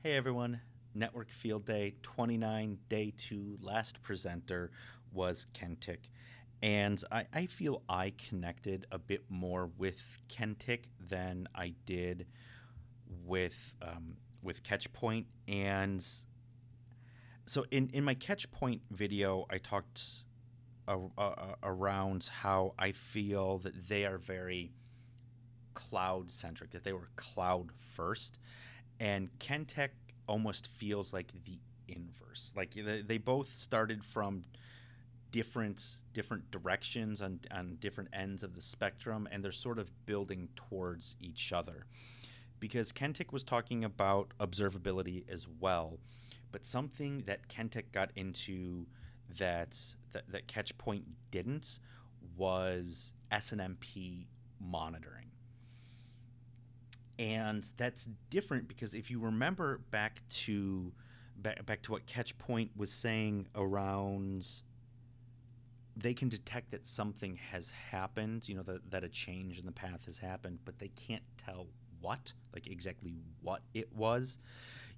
Hey everyone, Network Field Day 29, Day 2, last presenter was Kentik. And I feel I connected a bit more with Kentik than I did with Catchpoint. And so in my Catchpoint video, I talked around how I feel that they are very cloud centric, that they were cloud first. And Kentek almost feels like the inverse. Like they both started from different directions on different ends of the spectrum, and they're sort of building towards each other. Because Kentik was talking about observability as well, but something that Kentik got into that Catchpoint didn't was SNMP monitoring. And that's different because if you remember back to what Catchpoint was saying around, they can detect that something has happened, that a change in the path has happened, but they can't tell what, like exactly what it was.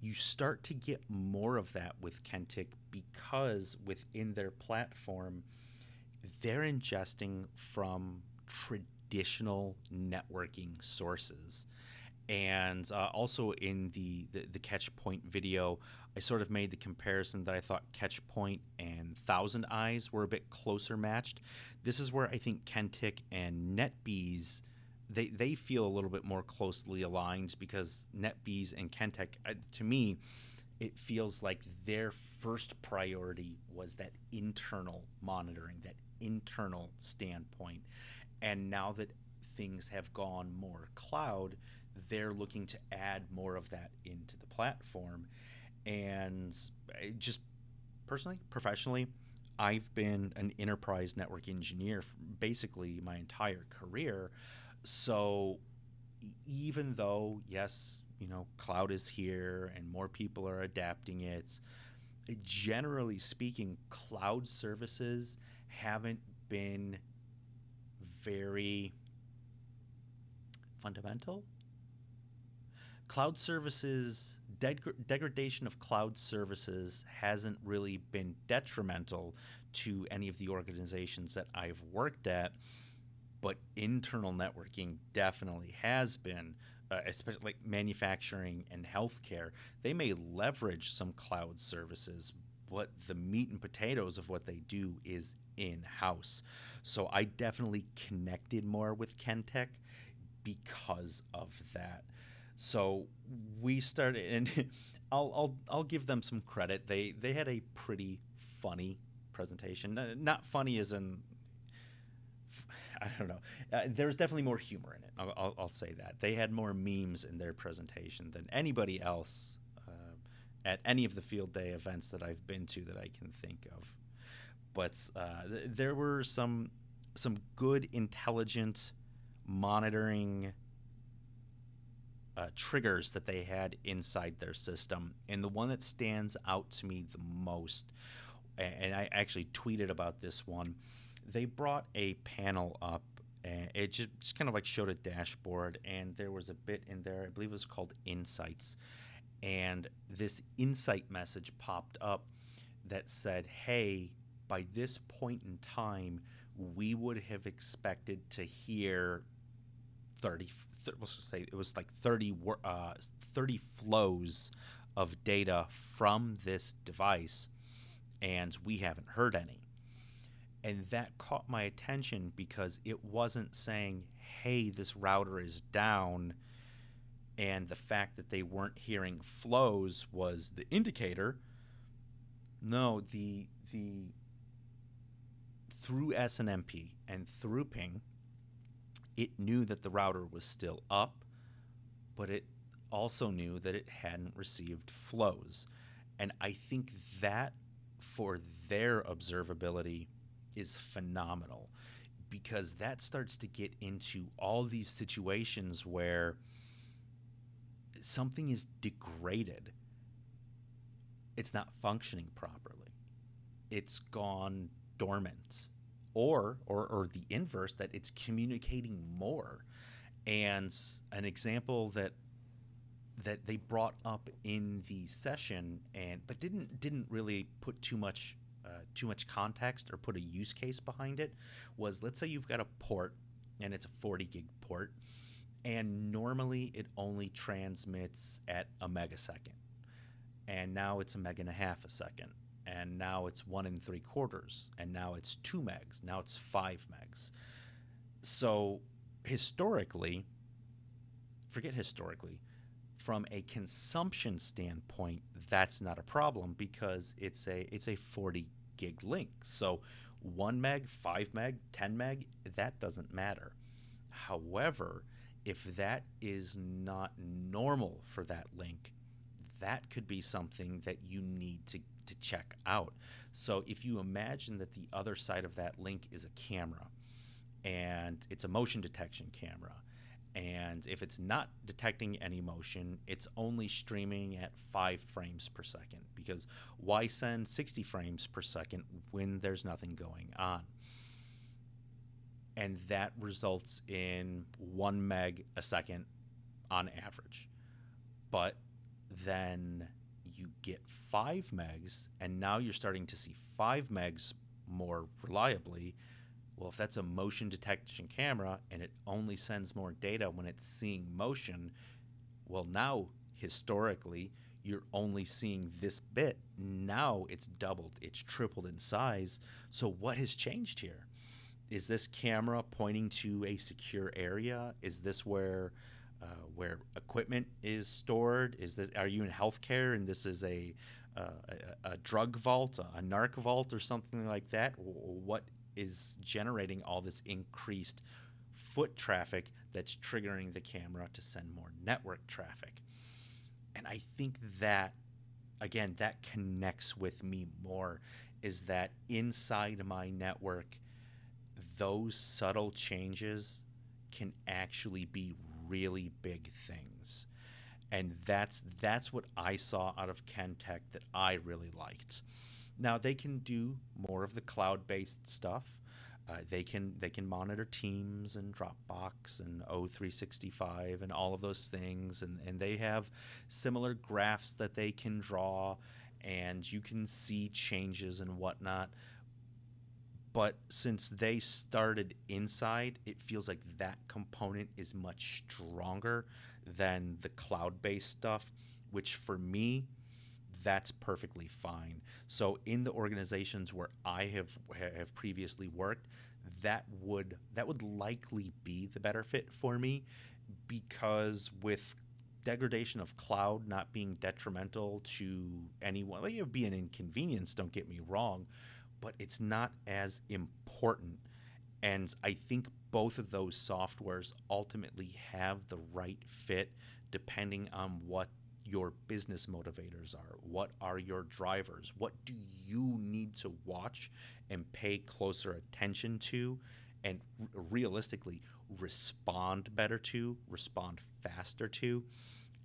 You start to get more of that with Kentik because within their platform, they're ingesting from traditional networking sources. And also in the Catchpoint video, I sort of made the comparison that I thought Catchpoint and Thousand Eyes were a bit closer matched. This is where I think Kentik and NetBees, they feel a little bit more closely aligned because NetBees and Kentik, to me, it feels like their first priority was that internal monitoring, that internal standpoint. And now that things have gone more cloud, they're looking to add more of that into the platform. And just personally, professionally, I've been an enterprise network engineer basically my entire career. So even though, yes, cloud is here and more people are adapting it, generally speaking, cloud services haven't been very fundamental. Cloud services, degradation of cloud services hasn't really been detrimental to any of the organizations that I've worked at, but internal networking definitely has been, especially like manufacturing and healthcare. They may leverage some cloud services, but the meat and potatoes of what they do is in house. So I definitely connected more with Kentek because of that. So we started, and I'll give them some credit. They had a pretty funny presentation. Not funny as in, I don't know. There's definitely more humor in it. I'll say that they had more memes in their presentation than anybody else at any of the field day events that I've been to that I can think of. But there were some good, intelligent monitoring triggers that they had inside their system. And the one that stands out to me the most, and I actually tweeted about this one, they brought a panel up and it just kind of like showed a dashboard, and there was a bit in there, I believe it was called Insights. And this insight message popped up that said, hey, by this point in time, we would have expected to hear 30, let's just say it was like 30 flows of data from this device, and we haven't heard any. And that caught my attention because it wasn't saying, hey, this router is down, and the fact that they weren't hearing flows was the indicator. No, the through SNMP and through ping, it knew that the router was still up, but it also knew that it hadn't received flows. And I think that for their observability is phenomenal, because that starts to get into all these situations where something is degraded. It's not functioning properly. It's gone dormant. Or the inverse, that it's communicating more. And an example that that they brought up in the session, and but didn't really put too much context or put a use case behind it, was, let's say you've got a port and it's a 40 gig port, and normally it only transmits at a megasecond, and now it's a meg and a half a second, and now it's 1 3/4, and now it's 2 megs, now it's 5 megs. So historically, forget historically, from a consumption standpoint, that's not a problem because it's a 40 gig link. So 1 meg, 5 meg, 10 meg, that doesn't matter. However, if that is not normal for that link, that could be something that you need to check out. So if you imagine that the other side of that link is a camera, and it's a motion detection camera, and if it's not detecting any motion, it's only streaming at 5 frames per second, because why send 60 frames per second when there's nothing going on? And that results in 1 meg a second on average. But then you get 5 megs, and now you're starting to see 5 megs more reliably. Well, if that's a motion detection camera and it only sends more data when it's seeing motion, well, now historically you're only seeing this bit. Now it's doubled, it's tripled in size. So what has changed here? Is this camera pointing to a secure area? Is this where equipment is stored? Are you in healthcare and this is a drug vault, a narc vault, or something like that? What is generating all this increased foot traffic that's triggering the camera to send more network traffic? And I think that, again, that connects with me more, is that inside my network, those subtle changes can actually be really big things. And that's what I saw out of Kentik that I really liked. Now they can do more of the cloud-based stuff. They can monitor Teams and Dropbox and O365 and all of those things, and they have similar graphs that they can draw, and you can see changes and whatnot. But since they started inside, it feels like that component is much stronger than the cloud-based stuff, which for me, that's perfectly fine. So in the organizations where I have previously worked, that would likely be the better fit for me, because with degradation of cloud not being detrimental to anyone, like, it would be an inconvenience, don't get me wrong, but it's not as important. And I think both of those softwares ultimately have the right fit depending on what your business motivators are. What are your drivers? What do you need to watch and pay closer attention to, and realistically respond better to, respond faster to?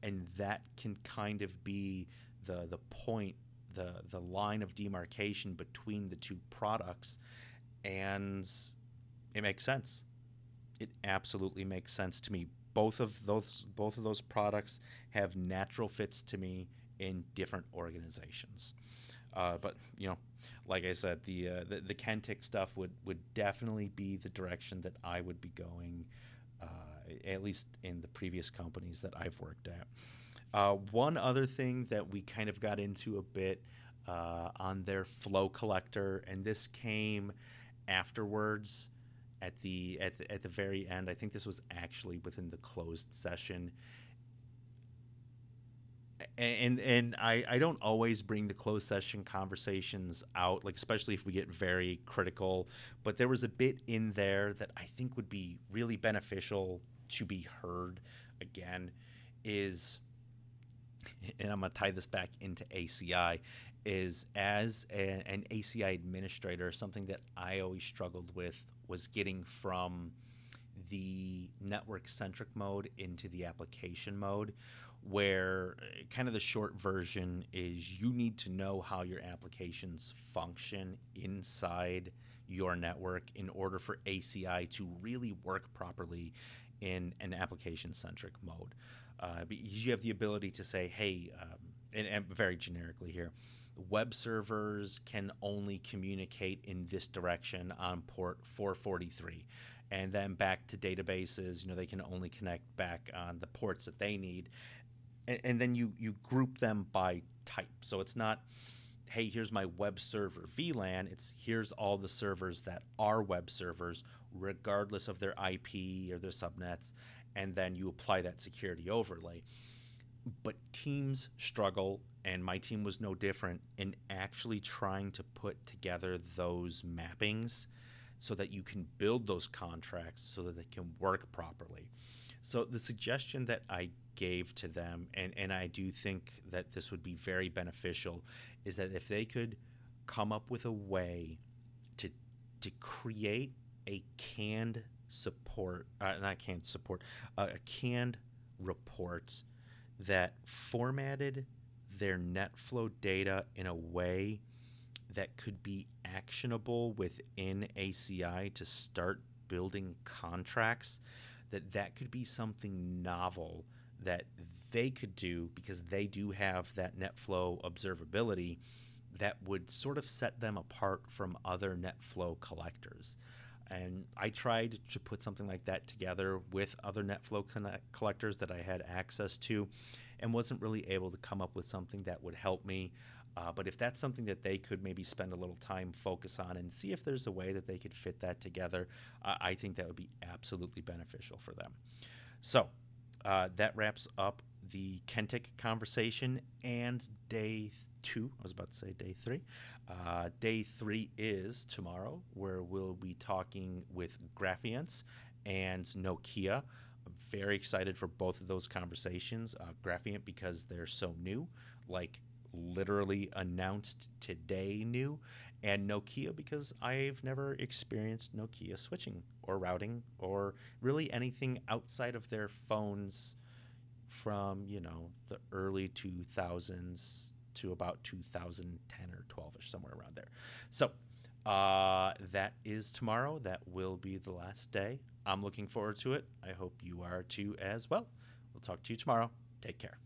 And that can kind of be the point, the line of demarcation between the two products. And it makes sense. It absolutely makes sense to me. Both of those products have natural fits to me in different organizations. But like I said, the Kentik stuff would definitely be the direction that I would be going, at least in the previous companies that I've worked at. One other thing that we kind of got into a bit on their flow collector, and this came afterwards at the very end. I think this was actually within the closed session. And I don't always bring the closed session conversations out, like especially if we get very critical, but there was a bit in there that I think would be really beneficial to be heard again, and I'm going to tie this back into ACI, is as an ACI administrator, something that I always struggled with was getting from the network-centric mode into the application mode, where kind of the short version is you need to know how your applications function inside your network in order for ACI to really work properly in an application-centric mode. Because you have the ability to say, hey, and very generically here, web servers can only communicate in this direction on port 443, and then back to databases, they can only connect back on the ports that they need, and then you group them by type. So it's not, hey, here's my web server VLAN. It's here's all the servers that are web servers, regardless of their IP or their subnets, and then you apply that security overlay. But teams struggle, and my team was no different in actually trying to put together those mappings so that you can build those contracts so that they can work properly. So the suggestion that I gave to them, and I do think that this would be very beneficial, is that if they could come up with a way to create a canned support, not canned support, a canned report that formatted their NetFlow data in a way that could be actionable within ACI to start building contracts, that could be something novel that they could do, because they do have that NetFlow observability that would sort of set them apart from other NetFlow collectors. And I tried to put something like that together with other NetFlow collectors that I had access to, and wasn't really able to come up with something that would help me. But if that's something that they could maybe spend a little time focus on and see if there's a way that they could fit that together, I think that would be absolutely beneficial for them. So that wraps up the Kentik conversation and day 2. I was about to say day 3. Day 3 is tomorrow, where we'll be talking with Graphiance and Nokia. I'm very excited for both of those conversations. Graphiant because they're so new, like literally announced today new, and Nokia because I've never experienced Nokia switching or routing or really anything outside of their phones from, the early 2000s to about 2010 or 12ish, somewhere around there. So that is tomorrow. That will be the last day. I'm looking forward to it. I hope you are too as well. We'll talk to you tomorrow. Take care.